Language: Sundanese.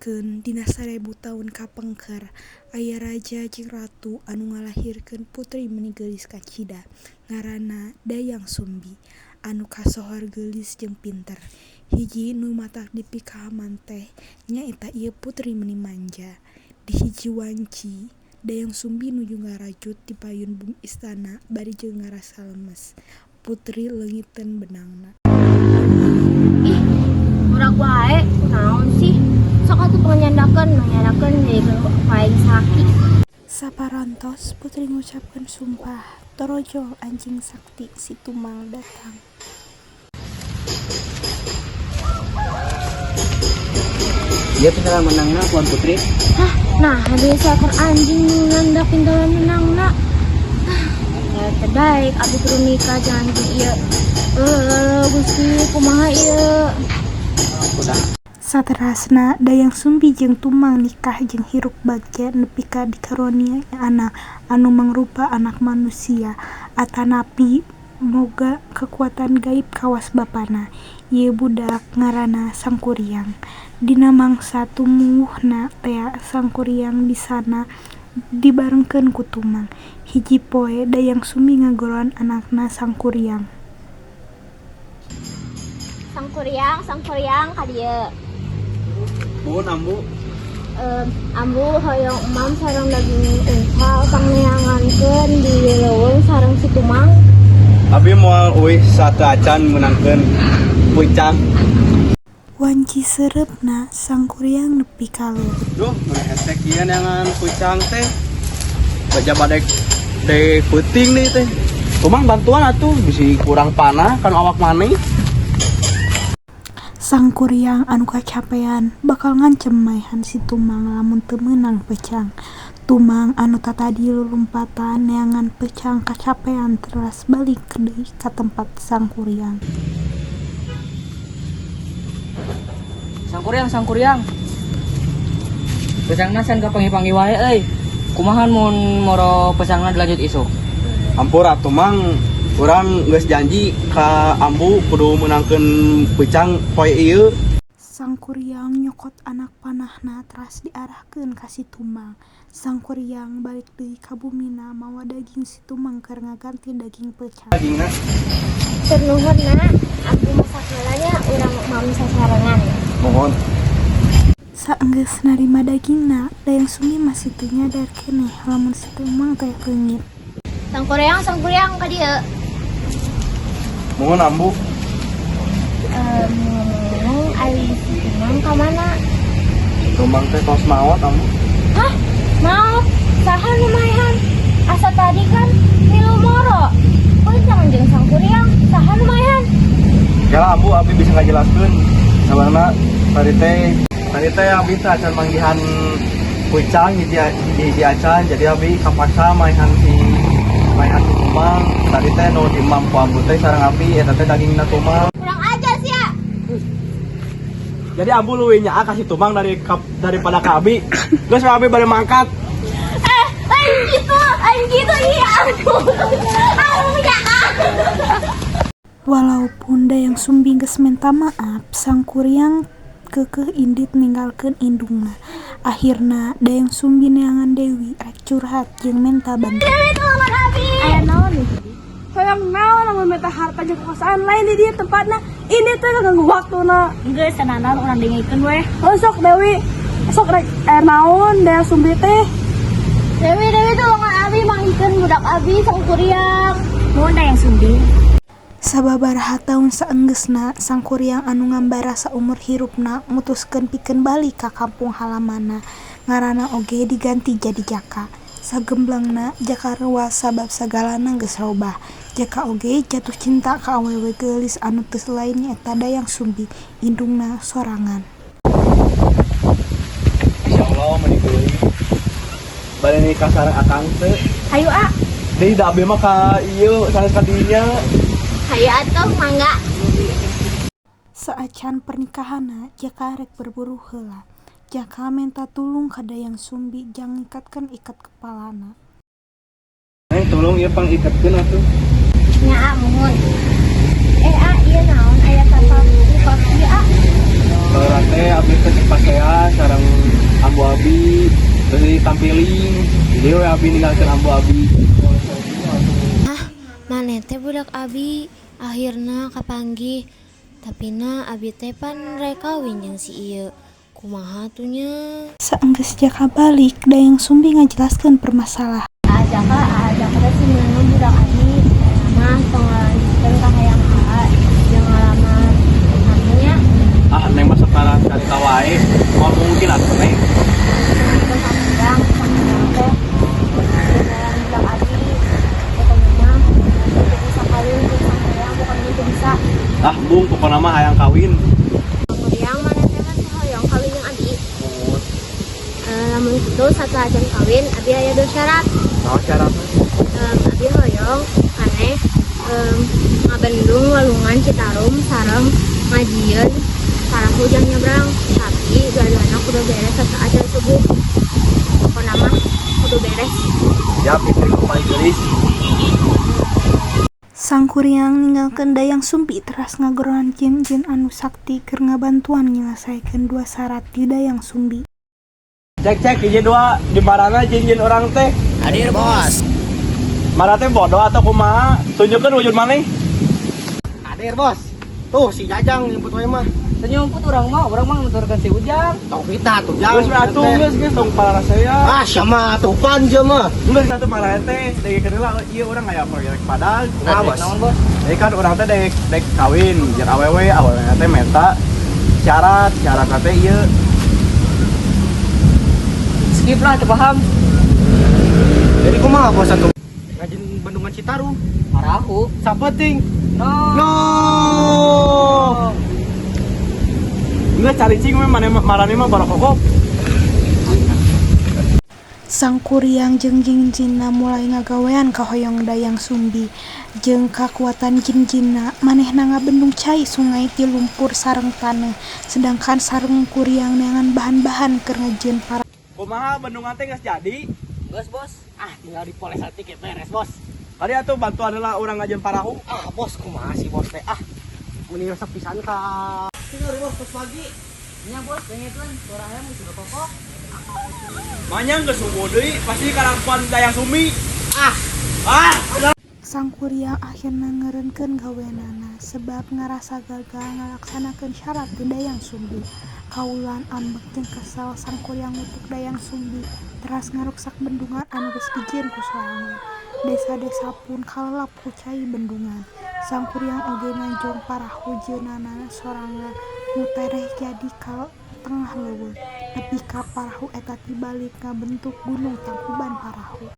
Diceritakeun dina 1000 taun kapengker aya raja jeung ratu anu ngalahirkeun putri meuni geulis kacida ngaranna Dayang Sumbi anu kasohor geulis jeung pinter. Hiji nu matak dipikahaman teh nyaeta ieu putri meuni manja. Di hiji wanci Dayang Sumbi nuju ngarajut di payun bumi istana bari jeung ngarasa lemes. Putri leungiteun benangna. Ih, budak wae, naon sih? Sok atuh panyandakeun jadi paling sakit. Saparantos putri ngucapkeun sumpah, torojol anjing sakti si Tumal datang. Dia pintaran menangna Puan Putri. Hah, nah ada seekor anjing nganda pintaran menangna. Ya terbaik abis turun nikah jangan ieu. Gusti kumaha ieu? Udah. Saterasna Dayang Sumbi jeung Tumang nikah jeung hiruk bagja nepi ka dikarunia anak anu mangrupa anak manusia atanapi moga kekuatan gaib kawas bapana. Ieu budak ngaranna Sangkuriang. Dina mangsa tumuwuhna tea Sangkuriang di sana dibarengkeun ku Tumang. Hiji poe Dayang Sumbi ngagolon anakna Sangkuriang. Sangkuriang ka dieu. Pun ambu. Ambu hoyong emam sareng daging uncal pangneangankeun di leuweung sareng si Tumang. Abi moal euih satu acan menangkeun pucang. Wanci seurepna Sangkuriang nepi ka leuweung. Duh, melehetek ieu neangan pucang teh. Baja badek teh peuting nih teh. Tumang bantuan atuh bisi kurang panah kan awak maneh. Sangkuriang anu kacapean bakal ngancem maehan si Tumang lamun teu meunang pecang. Tumang anu tatadi lulumpatan neangan pecang kacapean teras balik deui ka tempat Sangkuriang. Sangkuriang. Pecangna san kapangi-pangi wae euy. Kumahan mun moro pecangna dilanjut isuk? Ampura Tumang, urang geus janji ka ambu kudu menangkeun pucang poe ieu. Sangkuriang nyokot anak panahna teras diarahkeun ka si Tumang. Sangkuriang balik deui ka bumina mawa daging si Tumang keur ngaganti daging pecang. Dagingna Tur nuhunna, ambu masak heulanya urang mami sasarengan. mohon. Saenggeus narima dagingna, Dayang Sumbi masih teu nyadar keneh lamun si Tumang teh leungit. Sangkuriang ka dieu. Mohon ambu. Ngomong ari si Tumang ka mana? Tumang teh tos maot ambu. Hah? Mau? Saha nu maehan? Asa tadi kan milu moro. Pucang jeung Sangkuriang, saha nu maehan? Ya ambu abi bisa ngajelaskeun. Sabarna tadi teh abi teh acan manggihan pucang hiji acan jadi abi kapaksa maehan si Tumang. Tadi teh nu diimam ku ambu teh sareng abi eta teh dagingna Tumang. Kurang ajar sih ya. Jadi ambu leuwih nyaa ka si Tumang daripada ka abi. Geus abi bari mangkat. Aing gitu iya. Aduh ya. Walaupun Dayang Sumbi geus minta maaf, Sangkuriang keukeuh indit ninggalkeun indungna. Akhirna Dayang Sumbi neangan Dewi rek curhat jeung minta bantuan. Dewi tolongan abi. Aya naon nih? Hoyong naon lamun minta harta jeung kekuasaan lain di dieu tempatna. Ini teh nganggu waktuna. Geus sananan urang dengikeun we. Sok Dewi, sok rek naon Dayang Sumbi teh. Dewi tolongan abi mangikeun budak abi Sangkuriang. Nuhun Dayang Sumbi. Sababaraha taun saenggeusna Sangkuriang anu ngambara saumur hirupna mutuskeun pikeun balik ka kampung halamanna. Ngaranna oge diganti jadi Jaka. Sagemblengna Jaka reuas sabab sagalana geus robah. Jaka oge jatuh cinta ka awewe geulis anu teu lain nyaeta Dayang Sumbi, indungna sorangan. Insyaallah meuni deui. Bari nikah sareng akang teh. Hayu ah. Deui da abi mah ka ieu sareng ka dinya. Hayu atuh mangga. Saacan pernikahanna Jaka rek berburu heula. Jaka minta tulung ka Dayang Sumbi jang ngikatkeun ikat kepalana. Tolong ieu pangikatkeun atuh. Nya mohon. Ieu naon aya kapal buka ieu ah. Teh abdi teh dipasea sareng Dia we abi ninggalkeun ambu abi. Maneh teh budak abi akhirna kapanggih tapi na abi teh pan rek kawin jeung si ieu kumaha tuh nya. Saenggeus jaka balik Dayang Sumbi ngajelaskeun permasalahan. Ajak sih menang budak abi mah pengalaman ka hayang jeung ngalaman namanya Neng mah sekarang cari tahu wae. Mau mungkin atuh neng. kan panjang teh budak abi pokoknya mah itu bisa kawin jeung sampean bukan itu bisa Bung pokokna mah hayang kawin. yang mana teh mah hoyong kawin jeung abi. Lamun itu satu ajan kawin abi aya 2 syarat. Naon syaratna? Abi hoyong aneh ngabendung walungan Citarum sareng ngajieun para hujan nyebrang tapi dua-duana kudu beres satu ajan subuh pokokna mah kudu beres. Siap istri paling geulis. Sang Kuryang ninggalkeun Dayang Sumbi teras ngagorohan jin-jin anu sakti keur ngabantuan nyelesaikeun 2 syarat di Dayang Sumbi. Cek hiji dua di marana jin-jin orang teh. Hadir bos. Mana teh bodoh atau kumaha? Tunjukkeun wujud maneh. Hadir bos. Tuh si Jajang nyebut wae mah. Senyumput orang mah nuturkeun si Ujang. Tong kita tuh Geus atuh geus tong para saya. Sama tupan je mah. Geus atuh marana teh deui keunila ieu urang aya proyek padahal. Nah, bos. Naon bos? Jadi kan orang teh dek kawin, jeung awewe teh minta syarat teh ieu. Skip lah, teu paham. Jadi kumaha bos atuh? Ngajin Bendungan Citarum. Parahu. Sapeting. No. Geus cari cing mah marane mah barokokop. Sang Kuryang jeung jin-jinna mulai ngagawean ka hoyong Dayang Sumbi. Jeung kakuatan jin-jinna manehna ngabendung cai sungai ti lumpur sareng taneuh. Sedangkan sareng Kuryang neangan bahan-bahan keur ngajieun para. Kumaha bendungan teh geus jadi? Bos, bos. Tinggal dipoles tiket beres bos. Tadi atuh bantuan adalah orang ngajieun parahu. Bos kumaha sih bos teh meni resep pisan ka. Sini bos pas pagi. Nya bos, pengetkeun suaranya mesti berkokok. Manyang geus subuh deui pasti kalampuan Dayang Sumbi. Sang Kuryang akhirna ngeureunkeun gaweanana sebab ngarasa gagal ngalaksanakeun syarat di Dayang Sumbi. Kaulan ambek jeung kesal Sang Kuryang nutuk Dayang Sumbi teras ngaruksak bendungan anu geus dijieun ku sorangan. Desa-desa pun kalelep ku cai bendungan. Sang Kuryang oge nanjong parahu jeunana sorangan nu tereh jadi ka tengah leuweung. Nepi ka parahu eta tibalik ngabentuk gunung Tangkuban Parahu.